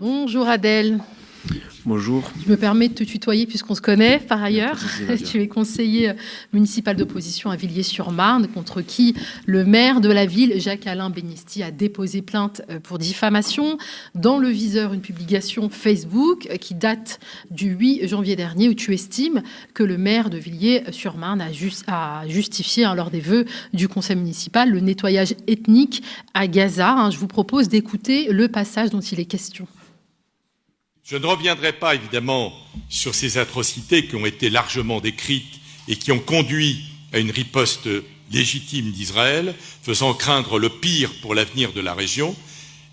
Bonjour Adel. Bonjour. Je me permets de te tutoyer puisqu'on se connaît par ailleurs. Tu es conseiller municipal d'opposition à Villiers-sur-Marne, contre qui le maire de la ville, Jacques-Alain Benisti, a déposé plainte pour diffamation. Dans le viseur, une publication Facebook qui date du 8 janvier dernier, où tu estimes que le maire de Villiers-sur-Marne a justifié lors des vœux du conseil municipal le nettoyage ethnique à Gaza. Je vous propose d'écouter le passage dont il est question. Je ne reviendrai pas, évidemment, sur ces atrocités qui ont été largement décrites et qui ont conduit à une riposte légitime d'Israël, faisant craindre le pire pour l'avenir de la région.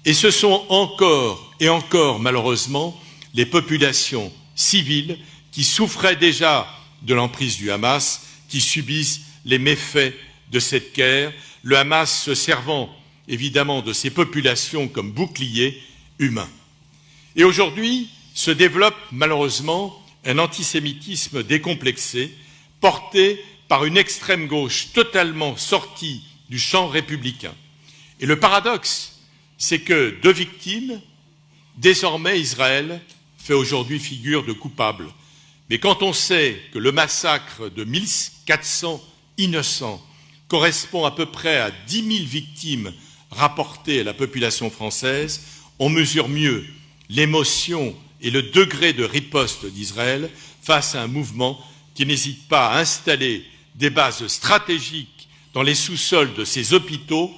Et ce sont encore et encore, malheureusement, les populations civiles qui souffraient déjà de l'emprise du Hamas, qui subissent les méfaits de cette guerre, le Hamas se servant évidemment de ces populations comme bouclier humain. Et aujourd'hui se développe malheureusement un antisémitisme décomplexé, porté par une extrême gauche totalement sortie du champ républicain. Et le paradoxe, c'est que de victimes, désormais Israël fait aujourd'hui figure de coupable. Mais quand on sait que le massacre de 1400 innocents correspond à peu près à 10 000 victimes rapportées à la population française, on mesure mieux l'émotion et le degré de riposte d'Israël face à un mouvement qui n'hésite pas à installer des bases stratégiques dans les sous-sols de ses hôpitaux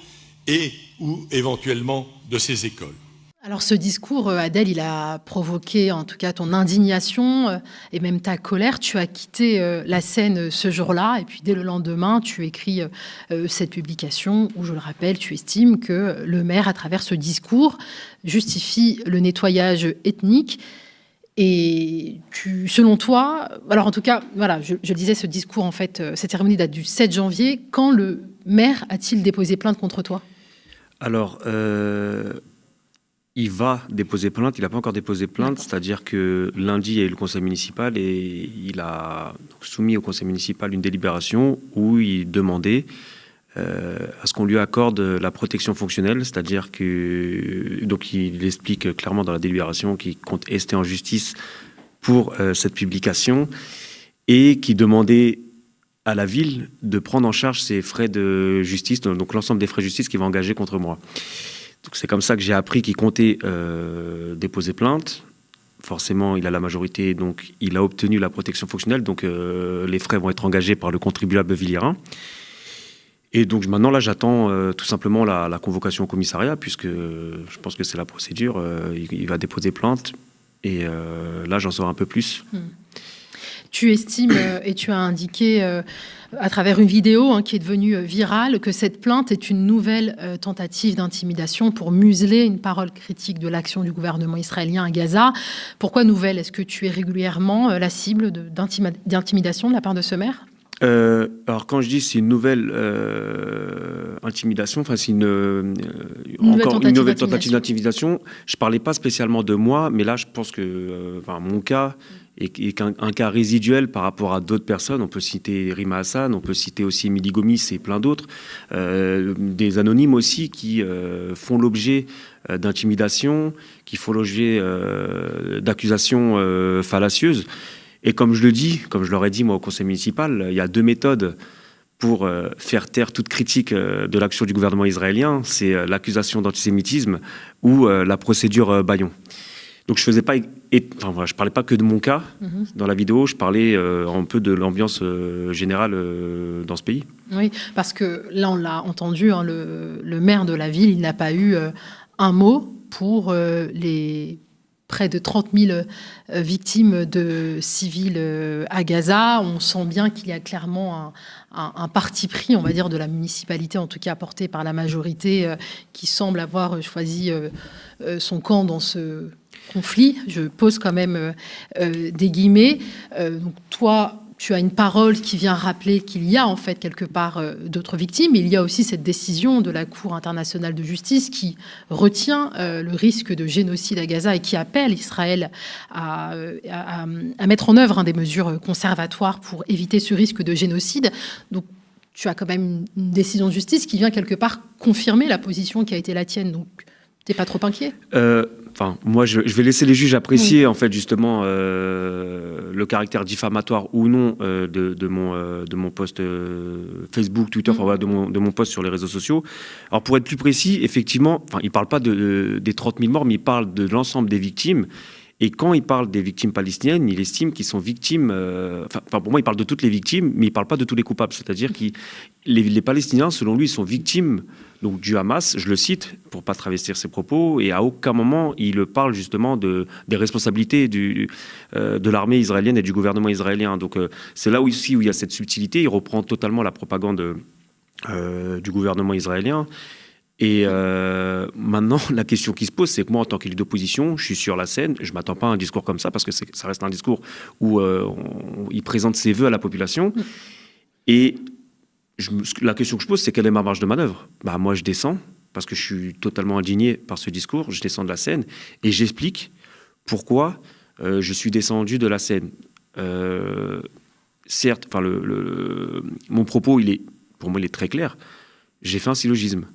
et ou éventuellement de ses écoles. Alors ce discours, Adel, il a provoqué en tout cas ton indignation et même ta colère. Tu as quitté la scène ce jour-là et puis dès le lendemain, tu écris cette publication où, je le rappelle, tu estimes que le maire, à travers ce discours, justifie le nettoyage ethnique. Et selon toi, alors en tout cas, voilà, je le disais, ce discours, en fait, cette cérémonie date du 7 janvier. Quand le maire a-t-il déposé plainte contre toi ? Alors, il va déposer plainte, il n'a pas encore déposé plainte, c'est-à-dire que lundi, il y a eu le conseil municipal et il a soumis au conseil municipal une délibération où il demandait à ce qu'on lui accorde la protection fonctionnelle, c'est-à-dire que, donc il explique clairement dans la délibération qu'il compte rester en justice pour cette publication et qui demandait à la ville de prendre en charge ses frais de justice, donc l'ensemble des frais de justice qu'il va engager contre moi. Donc c'est comme ça que j'ai appris qu'il comptait déposer plainte. Forcément, il a la majorité, donc il a obtenu la protection fonctionnelle, donc les frais vont être engagés par le contribuable villiérain. Et donc maintenant, là, j'attends tout simplement la convocation au commissariat, puisque je pense que c'est la procédure. Il va déposer plainte, et là, j'en saurai un peu plus. Tu estimes, et tu as indiqué à travers une vidéo qui est devenue virale, que cette plainte est une nouvelle tentative d'intimidation pour museler une parole critique de l'action du gouvernement israélien à Gaza. Pourquoi nouvelle ? Est-ce que tu es régulièrement la cible d'intimidation de la part de ce maire ? Alors quand je dis c'est une nouvelle intimidation, enfin c'est une nouvelle tentative d'intimidation, je parlais pas spécialement de moi, mais là je pense que mon cas est un cas résiduel par rapport à d'autres personnes. On peut citer Rima Hassan, on peut citer aussi Émilie Gomis et plein d'autres, des anonymes aussi qui font l'objet d'intimidation, qui font l'objet d'accusations fallacieuses. Et comme je le dis, comme je l'aurais dit moi au conseil municipal, il y a deux méthodes pour faire taire toute critique de l'action du gouvernement israélien. C'est l'accusation d'antisémitisme ou la procédure Bayon. Donc je parlais pas que de mon cas dans la vidéo, je parlais un peu de l'ambiance générale dans ce pays. Oui, parce que là on l'a entendu, le maire de la ville, il n'a pas eu un mot pour les près de 30 000 victimes de civils à Gaza. On sent bien qu'il y a clairement un parti pris, on va dire, de la municipalité, en tout cas porté par la majorité, qui semble avoir choisi son camp dans ce conflit. Je pose quand même des guillemets. Donc toi, tu as une parole qui vient rappeler qu'il y a en fait quelque part d'autres victimes. Il y a aussi cette décision de la Cour internationale de justice qui retient le risque de génocide à Gaza et qui appelle Israël à mettre en œuvre des mesures conservatoires pour éviter ce risque de génocide. Donc tu as quand même une décision de justice qui vient quelque part confirmer la position qui a été la tienne. Donc T'es pas trop inquiet? Moi, je vais laisser les juges apprécier, en fait, justement, le caractère diffamatoire ou non de mon post Facebook, Twitter, enfin, voilà, de mon post sur les réseaux sociaux. Alors, pour être plus précis, effectivement, il ne parle pas des 30 000 morts, mais il parle de l'ensemble des victimes. Et quand il parle des victimes palestiniennes, il estime qu'ils sont victimes... pour moi, il parle de toutes les victimes, mais il ne parle pas de tous les coupables. C'est-à-dire que les Palestiniens, selon lui, sont victimes donc, du Hamas, je le cite, pour ne pas travestir ses propos, et à aucun moment, il parle justement des responsabilités de l'armée israélienne et du gouvernement israélien. Donc c'est là aussi où il y a cette subtilité. Il reprend totalement la propagande du gouvernement israélien. Et maintenant, la question qui se pose, c'est que moi, en tant qu'élu d'opposition, je suis sur la scène, je ne m'attends pas à un discours comme ça, parce que ça reste un discours où il présente ses vœux à la population. Et la question que je pose, c'est quelle est ma marge de manœuvre? Moi, je descends, parce que je suis totalement indigné par ce discours, je descends de la scène, et j'explique pourquoi je suis descendu de la scène. Certes, mon propos, pour moi, il est très clair. J'ai fait un syllogisme.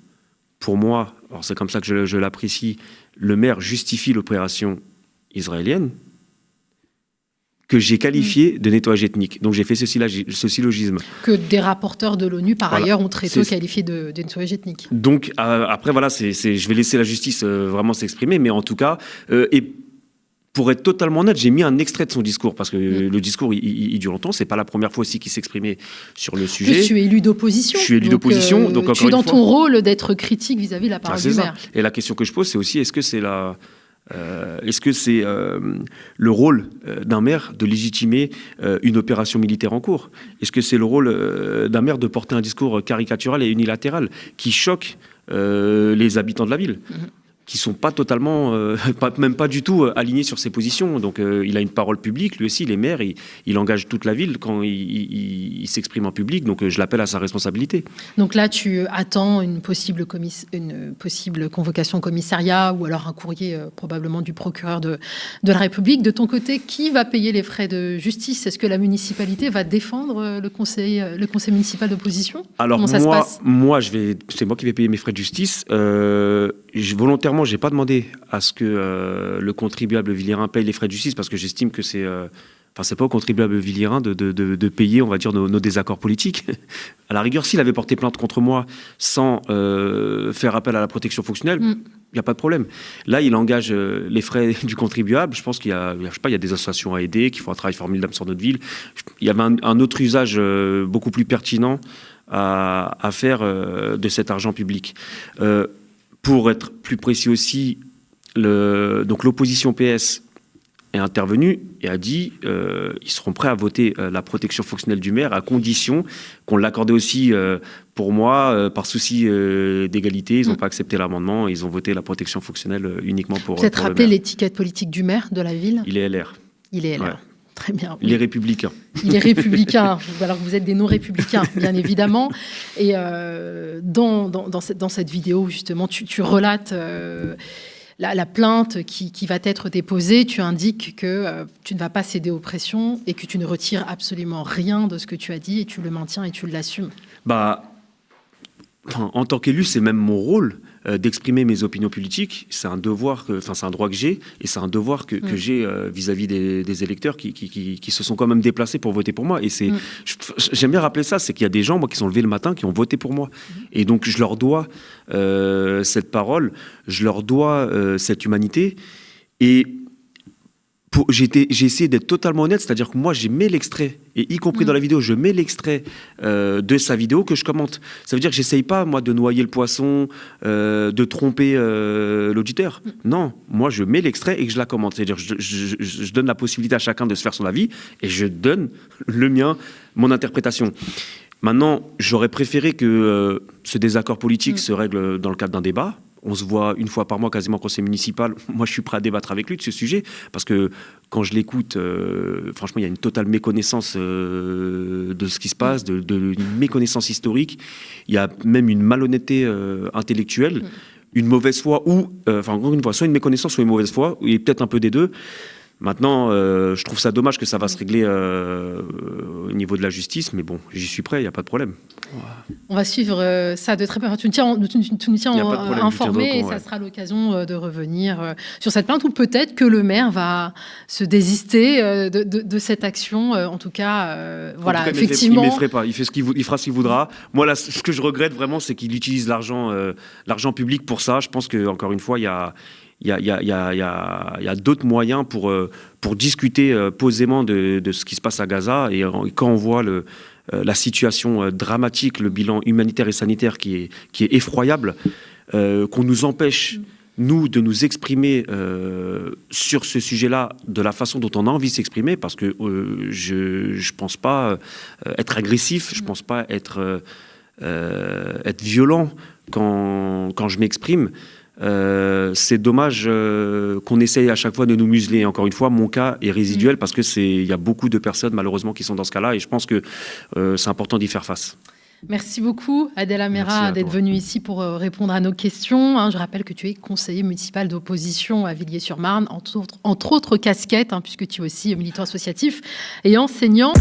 Pour moi, alors c'est comme ça que je l'apprécie, le maire justifie l'opération israélienne que j'ai qualifiée de nettoyage ethnique. Donc j'ai fait ce syllogisme. Que des rapporteurs de l'ONU, par ailleurs, ont très tôt qualifié de nettoyage ethnique. Donc après, voilà, je vais laisser la justice vraiment s'exprimer, mais en tout cas... Pour être totalement honnête, j'ai mis un extrait de son discours, parce que le discours, il dure longtemps. C'est pas la première fois aussi qu'il s'exprimait sur le sujet. Tu es élu d'opposition. Je suis élu d'opposition. Donc tu es dans ton rôle d'être critique vis-à-vis de la parole du maire. Et la question que je pose, c'est aussi, est-ce que c'est le rôle d'un maire de légitimer une opération militaire en cours? Est-ce que c'est le rôle d'un maire de porter un discours caricatural et unilatéral qui choque les habitants de la ville qui ne sont pas totalement, même pas du tout alignés sur ses positions. Donc il a une parole publique, lui aussi, les maires, il engage toute la ville quand il s'exprime en public, donc je l'appelle à sa responsabilité. Donc là, tu attends une possible convocation au commissariat ou alors un courrier probablement du procureur de la République. De ton côté, qui va payer les frais de justice? Est-ce que la municipalité va défendre le conseil municipal d'opposition? Alors comment ça se passe? C'est moi qui vais payer mes frais de justice. Volontairement, je n'ai pas demandé à ce que le contribuable villérain paye les frais de justice, parce que j'estime que c'est pas au contribuable villérain de payer, on va dire, nos désaccords politiques. À la rigueur, s'il avait porté plainte contre moi sans faire appel à la protection fonctionnelle, il n'y a pas de problème. Là, il engage les frais du contribuable. Je pense qu'il y a des associations à aider, qui font un travail formidable sur notre ville. Il y avait un autre usage beaucoup plus pertinent à faire de cet argent public. Pour être plus précis aussi, donc l'opposition PS est intervenue et a dit ils seront prêts à voter la protection fonctionnelle du maire à condition qu'on l'accordait aussi pour moi par souci d'égalité. Ils n'ont pas accepté l'amendement, ils ont voté la protection fonctionnelle uniquement pour Peut-être rappeler l'étiquette politique du maire de la ville. Il est LR. Il est LR. Ouais. Très bien. Il est républicain. Il est républicain, alors que vous êtes des non-républicains, bien évidemment. Et dans cette vidéo, justement, tu relates la plainte qui va être déposée. Tu indiques que tu ne vas pas céder aux pressions et que tu ne retires absolument rien de ce que tu as dit et tu le maintiens et tu l'assumes. En tant qu'élu, c'est même mon rôle d'exprimer mes opinions politiques. C'est un devoir, c'est un droit que j'ai, et c'est un devoir que j'ai vis-à-vis des électeurs qui se sont quand même déplacés pour voter pour moi. Et j'aime bien rappeler ça, c'est qu'il y a des gens, moi, qui sont levés le matin, qui ont voté pour moi. Et donc, je leur dois cette parole, je leur dois cette humanité. Et j'ai essayé d'être totalement honnête, c'est-à-dire que moi, j'ai mis l'extrait, et y compris dans la vidéo, je mets l'extrait de sa vidéo que je commente. Ça veut dire que j'essaye pas, moi, de noyer le poisson, de tromper l'auditeur. Non, moi, je mets l'extrait et que je la commente. C'est-à-dire que je donne la possibilité à chacun de se faire son avis, et je donne le mien, mon interprétation. Maintenant, j'aurais préféré que ce désaccord politique se règle dans le cadre d'un débat. On se voit une fois par mois quasiment au conseil municipal. Moi, je suis prêt à débattre avec lui de ce sujet, parce que quand je l'écoute, franchement, il y a une totale méconnaissance de ce qui se passe, une méconnaissance historique. Il y a même une malhonnêteté intellectuelle, une mauvaise foi, ou, encore une fois, soit une méconnaissance, soit une mauvaise foi, et peut-être un peu des deux. Maintenant, je trouve ça dommage que ça va se régler au niveau de la justice, mais bon, j'y suis prêt, il n'y a pas de problème. On va suivre ça de très près. Tu nous tiens informés et ça sera l'occasion de revenir sur cette plainte, ou peut-être que le maire va se désister de cette action. En tout cas, voilà, effectivement. Il ne m'effraie pas, il fera ce qu'il voudra. Moi, là, ce que je regrette vraiment, c'est qu'il utilise l'argent public pour ça. Je pense qu'encore une fois, il y a d'autres moyens pour discuter posément de ce qui se passe à Gaza. Et quand on voit la situation dramatique, le bilan humanitaire et sanitaire qui est effroyable, qu'on nous empêche, nous, de nous exprimer sur ce sujet-là de la façon dont on a envie de s'exprimer, parce que je ne pense pas être agressif, je ne pense pas être violent quand je m'exprime. C'est dommage qu'on essaye à chaque fois de nous museler. Encore une fois, mon cas est résiduel parce que il y a beaucoup de personnes malheureusement qui sont dans ce cas-là, et je pense que c'est important d'y faire face. Merci beaucoup, Adel Amera, d'être venu ici pour répondre à nos questions. Je rappelle que tu es conseiller municipal d'opposition à Villiers-sur-Marne, entre autres casquettes, puisque tu es aussi militant associatif et enseignant.